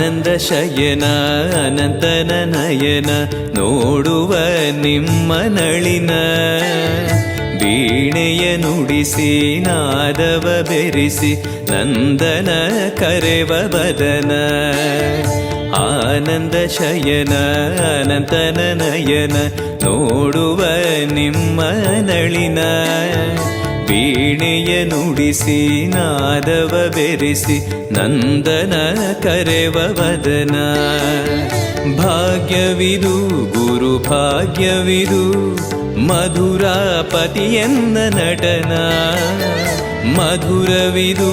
ಆನಂದ ಶಯನ ಅನಂತನ ನಯನ ನೋಡುವ ನಿಮ್ಮ ನಳಿನ ವೀಣೆಯ ನುಡಿಸಿ ನಾದವ ಬೆರೆಸಿ ನಂದನ ಕರೆವ ಬದನ ಆನಂದ ಶಯನ ಅನಂತನ ನಯನ ನೋಡುವ ನಿಮ್ಮ ನಳಿನ ವೀಣೆಯ ನುಡಿಸಿ ನಾದವ ಬೆರೆಸಿ ನಂದನ ಕರೆವ ವದನ ಭಾಗ್ಯವಿದು ಗುರು ಭಾಗ್ಯವಿದು ಮಧುರಾಪತಿಯನ್ನ ನಟನ ಮಧುರವಿದು